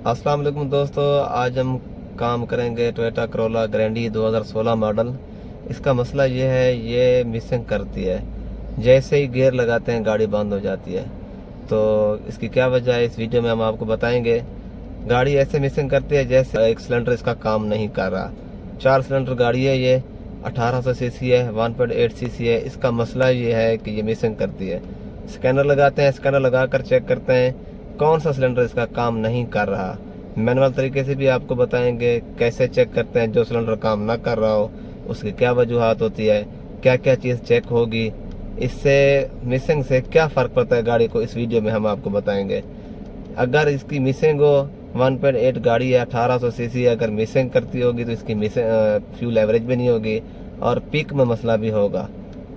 अस्सलाम वालेकुम दोस्तों, आज हम काम करेंगे टोयोटा करोला ग्रैंडी 2016 मॉडल। इसका मसला ये है, ये मिसिंग करती है। जैसे ही गियर लगाते हैं गाड़ी बंद हो जाती है। तो इसकी क्या वजह है, इस वीडियो में हम आपको बताएंगे। गाड़ी ऐसे मिसिंग करती है जैसे एक सिलेंडर इसका काम नहीं कर रहा। 4 सिलेंडर गाड़ी है ये, 1800 सीसी है, 1.8 सीसी है। इसका मसला ये है कि ये मिसिंग करती है। स्कैनर लगाते हैं, स्कैनर लगाकर चेक करते हैं कौन सा सिलेंडर इसका काम नहीं कर रहा। मैनुअल तरीके से भी आपको बताएंगे कैसे चेक करते हैं। जो सिलेंडर काम ना कर रहा हो उसकी क्या वजूहत होती है, क्या क्या चीज़ चेक होगी, इससे मिसिंग से क्या फ़र्क पड़ता है गाड़ी को, इस वीडियो में हम आपको बताएंगे। अगर इसकी मिसिंग हो, 1.8 गाड़ी है, 1800 सीसी, अगर मिसिंग करती होगी तो इसकी मिसिंग फ्यूल एवरेज भी नहीं होगी और पीक में मसला भी होगा।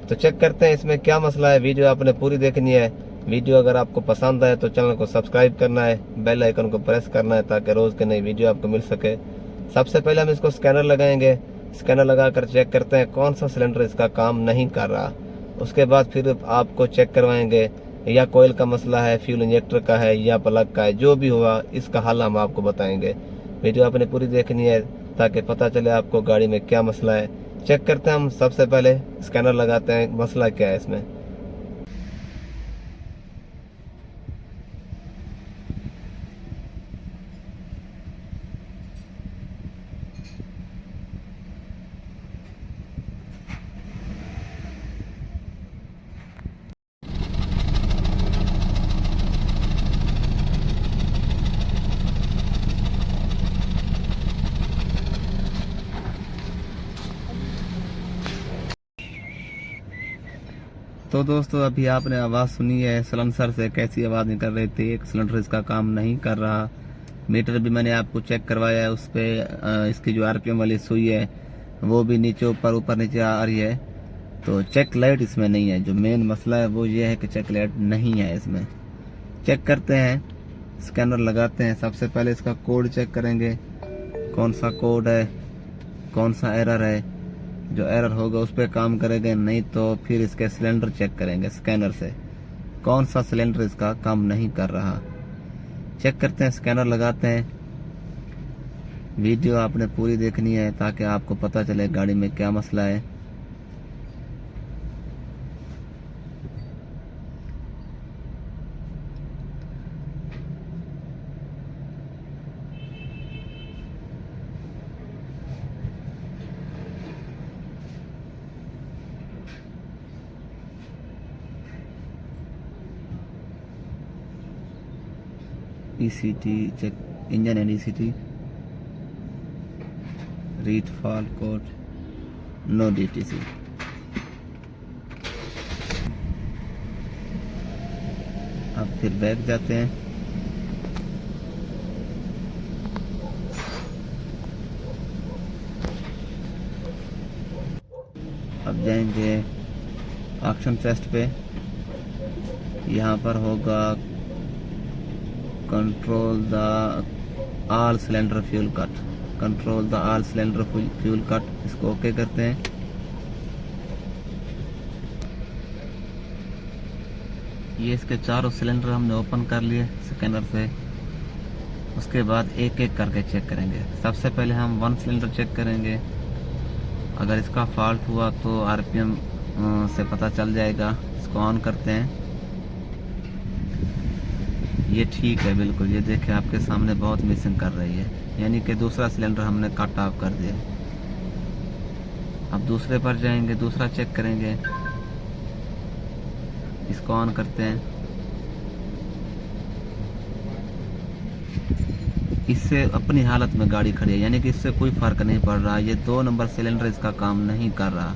तो चेक करते हैं इसमें क्या मसला है। वीडियो आपने पूरी देखनी है। वीडियो अगर आपको पसंद आए तो चैनल को सब्सक्राइब करना है, बेल आइकन को प्रेस करना है ताकि रोज़ की नई वीडियो आपको मिल सके। सबसे पहले हम इसको स्कैनर लगाएंगे। स्कैनर लगाकर चेक करते हैं कौन सा सिलेंडर इसका काम नहीं कर रहा। उसके बाद फिर आपको चेक करवाएंगे, या कोयल का मसला है, फ्यूल इंजेक्टर का है, या प्लग का है। जो भी हुआ इसका हल हम आपको बताएंगे। वीडियो आपने पूरी देखनी है ताकि पता चले आपको गाड़ी में क्या मसला है। चेक करते हैं हम। सबसे पहले स्कैनर लगाते हैं, मसला क्या है इसमें। तो दोस्तों, अभी आपने आवाज़ सुनी है सिलेंसर से कैसी आवाज़ निकल रही थी। एक सिलेंडर इसका काम नहीं कर रहा। मीटर भी मैंने आपको चेक करवाया है, उस पर इसकी जो आरपीएम वाली सुई है वो भी नीचे ऊपर ऊपर नीचे आ रही है। तो चेक लाइट इसमें नहीं है। जो मेन मसला है वो ये है कि चेक लाइट नहीं है इसमें। चेक करते हैं, स्कैनर लगाते हैं। सबसे पहले इसका कोड चेक करेंगे, कौन सा कोड है, कौन सा एरर है। जो एरर होगा उस पर काम करेंगे, नहीं तो फिर इसके सिलेंडर चेक करेंगे स्कैनर से, कौन सा सिलेंडर इसका काम नहीं कर रहा। चेक करते हैं, स्कैनर लगाते हैं। वीडियो आपने पूरी देखनी है ताकि आपको पता चले गाड़ी में क्या मसला है। ECT check, engine and ECT, read fall code, no DTC. अब फिर बैक जाते हैं। अब जाएंगे ऑप्शन टेस्ट पे। यहाँ पर होगा control the all cylinder fuel cut, control the all cylinder fuel cut. इसको ओके करते हैं। ये इसके चारों सिलेंडर हमने ओपन कर लिए स्कैनर से। उसके बाद एक एक करके चेक करेंगे। सबसे पहले हम 1 सिलेंडर चेक करेंगे। अगर इसका फॉल्ट हुआ तो आरपीएम से पता चल जाएगा। इसको ऑन करते हैं। ये ठीक है बिल्कुल। ये देखिए आपके सामने बहुत मिसिंग कर रही है, यानी कि दूसरा सिलेंडर हमने कट ऑफ कर दिया। अब दूसरे पर जाएंगे, दूसरा चेक करेंगे। इसको ऑन करते हैं। इससे अपनी हालत में गाड़ी खड़ी है, यानी कि इससे कोई फर्क नहीं पड़ रहा। ये 2 नंबर सिलेंडर इसका काम नहीं कर रहा,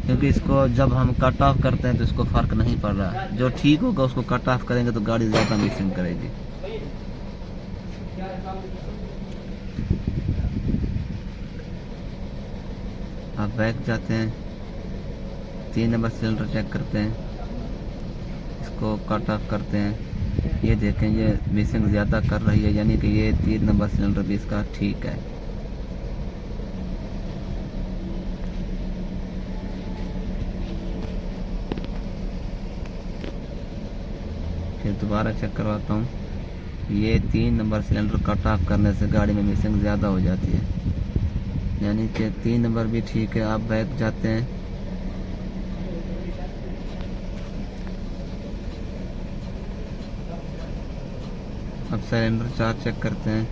क्योंकि इसको जब हम कट ऑफ करते हैं तो इसको फर्क नहीं पड़ रहा। जो ठीक होगा उसको कट ऑफ करेंगे तो गाड़ी ज़्यादा मिसिंग करेगी। अब बैक जाते हैं, 3 नंबर सिलेंडर चेक करते हैं। इसको कट ऑफ करते हैं। ये देखें, ये मिसिंग ज़्यादा कर रही है, यानी कि ये 3 नंबर सिलेंडर भी इसका ठीक है। फिर दोबारा चेक करवाता हूँ। ये 3 नंबर सिलेंडर कट ऑफ करने से गाड़ी में मिसिंग ज़्यादा हो जाती है, यानी कि 3 नंबर भी ठीक है। आप बैक जाते हैं, अब सिलेंडर 4 चेक करते हैं,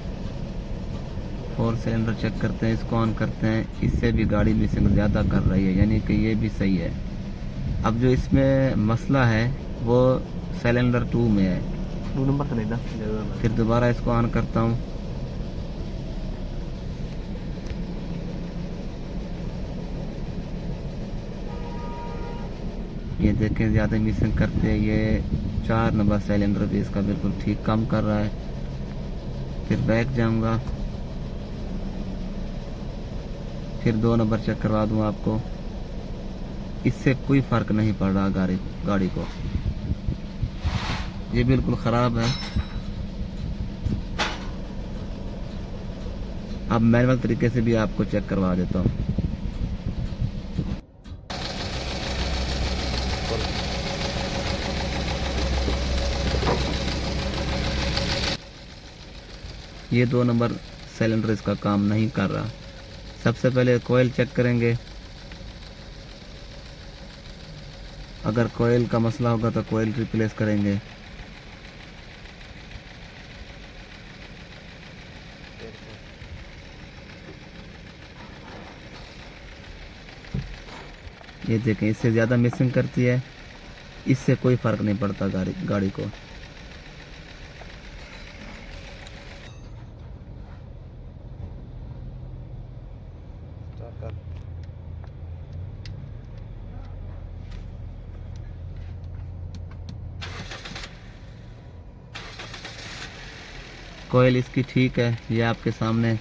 4 सिलेंडर चेक करते हैं, इसको ऑन करते हैं। इससे भी गाड़ी मिसिंग ज़्यादा कर रही है, यानी कि ये भी सही है। अब जो इसमें मसला है वो सिलेंडर 2 में है। 2 नंबर तो नहीं था। फिर दोबारा इसको ऑन करता हूँ, ये देखें ज़्यादा मिसिंग करते हैं। ये 4 नंबर सिलेंडर भी इसका बिल्कुल ठीक काम कर रहा है। फिर बैक जाऊंगा, फिर 2 नंबर चेक करवा दूँ आपको। इससे कोई फ़र्क नहीं पड़ रहा गाड़ी को, ये बिल्कुल ख़राब है। अब मैनुअल तरीके से भी आपको चेक करवा देता हूँ। ये 2 नंबर सिलेंडर इसका काम नहीं कर रहा। सबसे पहले कोयल चेक करेंगे, अगर कोयल का मसला होगा तो कोयल रिप्लेस करेंगे। ये देखें, इससे ज़्यादा मिसिंग करती है, इससे कोई फ़र्क नहीं पड़ता गाड़ी को। कोयल इसकी ठीक है, ये आपके सामने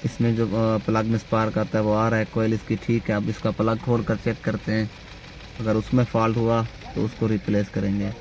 इसमें जो प्लग में स्पार्क आता है वो आ रहा है। कोयल इसकी ठीक है। अब इसका प्लग खोल कर चेक करते हैं, अगर उसमें फॉल्ट हुआ तो उसको रिप्लेस करेंगे।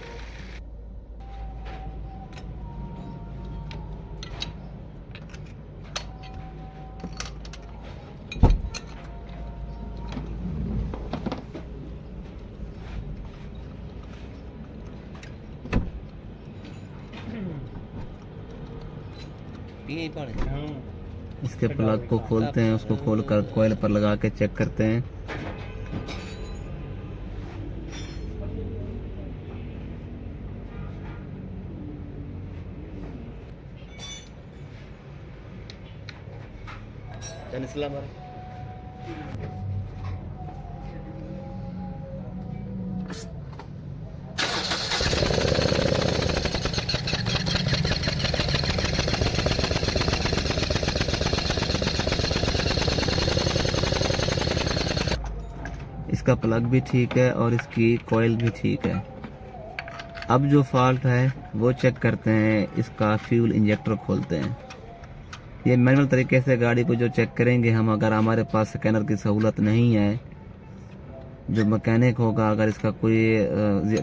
इसके प्लग को खोलते हैं, उसको खोलकर कोयल पर लगा के चेक करते हैं। इसका प्लग भी ठीक है और इसकी कोयल भी ठीक है। अब जो फॉल्ट है वो चेक करते हैं, इसका फ्यूल इंजेक्टर खोलते हैं। ये मैनुअल तरीके से गाड़ी को जो चेक करेंगे हम, अगर हमारे पास स्कैनर की सहूलत नहीं है, जो मैकेनिक होगा, अगर इसका कोई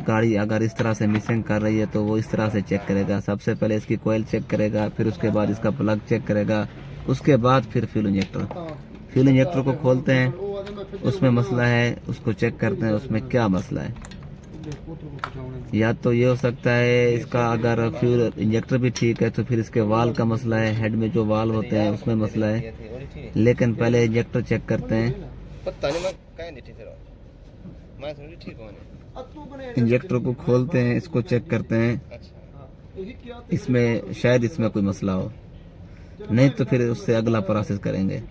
गाड़ी अगर इस तरह से मिसिंग कर रही है तो वो इस तरह से चेक करेगा। सबसे पहले इसकी कोयल चेक करेगा, फिर उसके बाद इसका प्लग चेक करेगा, उसके बाद फिर फ्यूल इंजेक्टर को खोलते हैं, उसमें मसला है उसको चेक करते हैं उसमें क्या मसला है। या तो ये हो सकता है इसका अगर फ्यूल इंजेक्टर भी ठीक है तो फिर इसके वाल का मसला है, हेड में जो वाल होते हैं उसमें मसला है। लेकिन पहले इंजेक्टर चेक करते हैं। इंजेक्टर को खोलते हैं, इसको चेक करते हैं, इसमें शायद इसमें कोई मसला हो, नहीं तो फिर उससे अगला प्रोसेस करेंगे।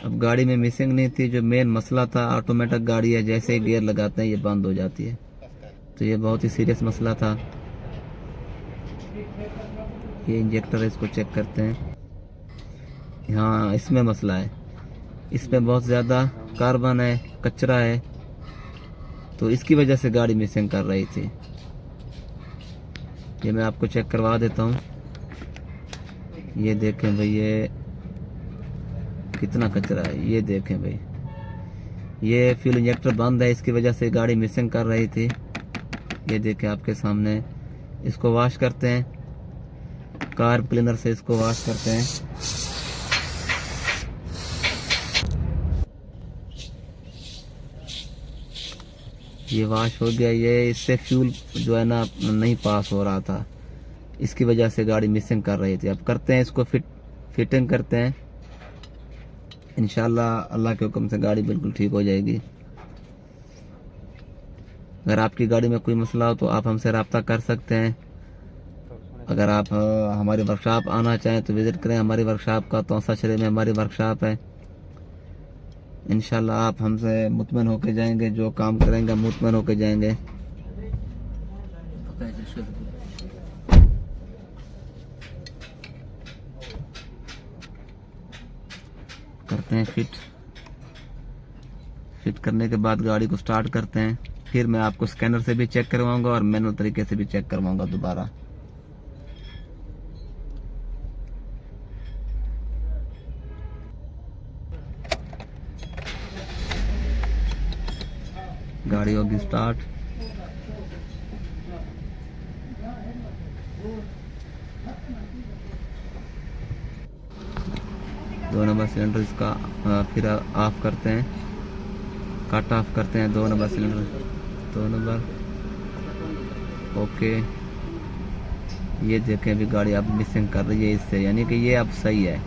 अब गाड़ी में मिसिंग नहीं थी, जो मेन मसला था ऑटोमेटिक गाड़ी है, जैसे ही गियर लगाते हैं ये बंद हो जाती है, तो ये बहुत ही सीरियस मसला था। ये इंजेक्टर है, इसको चेक करते हैं। हाँ, इसमें मसला है, इसमें बहुत ज़्यादा कार्बन है, कचरा है, तो इसकी वजह से गाड़ी मिसिंग कर रही थी। ये मैं आपको चेक करवा देता हूँ। ये देखें भाई, ये कितना कचरा है, ये देखें भाई। ये फ्यूल इंजेक्टर बंद है, इसकी वजह से गाड़ी मिसिंग कर रही थी। ये देखें आपके सामने। इसको वॉश करते हैं, कार क्लीनर से इसको वॉश करते हैं। ये वाश हो गया। ये इससे फ्यूल जो है ना नहीं पास हो रहा था, इसकी वजह से गाड़ी मिसिंग कर रही थी। अब करते हैं इसको फिटिंग करते हैं। इंशाल्लाह अल्लाह के हुक्म से गाड़ी बिल्कुल ठीक हो जाएगी। अगर आपकी गाड़ी में कोई मसला हो तो आप हमसे रब्ता कर सकते हैं। अगर आप हमारी वर्कशॉप आना चाहें तो विज़िट करें। हमारी वर्कशॉप का तौसा शहर में हमारी वर्कशॉप है। इंशाल्लाह आप हमसे मुतमईन होके जाएंगे, जो काम करेंगे मुतमईन होके जाएंगे। करते हैं फिट करने के बाद गाड़ी को स्टार्ट करते हैं। फिर मैं आपको स्कैनर से भी चेक करवाऊंगा और मैनुअल तरीके से भी चेक करवाऊंगा दोबारा। गाड़ी होगी स्टार्ट। दो नंबर सिलेंडर इसका फिर ऑफ करते हैं, कट ऑफ करते हैं। 2 नंबर सिलेंडर, 2 नंबर ओके। ये देखें अभी गाड़ी अब मिसिंग कर रही है इससे, यानी कि ये अब सही है।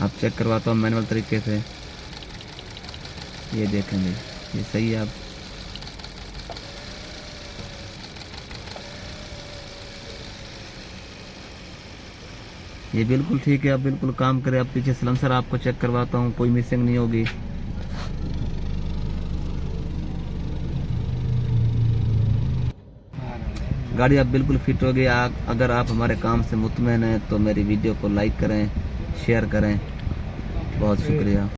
अब चेक करवाता हूँ मैनुअल तरीके से। ये देखेंगे ये सही है। अब ये बिल्कुल ठीक है, अब बिल्कुल काम करे। अब पीछे सिलेंसर आपको चेक करवाता हूँ, कोई मिसिंग नहीं होगी। गाड़ी अब बिल्कुल फिट हो गई। अगर आप हमारे काम से मुतमईन हैं तो मेरी वीडियो को लाइक करें, शेयर करें। बहुत शुक्रिया।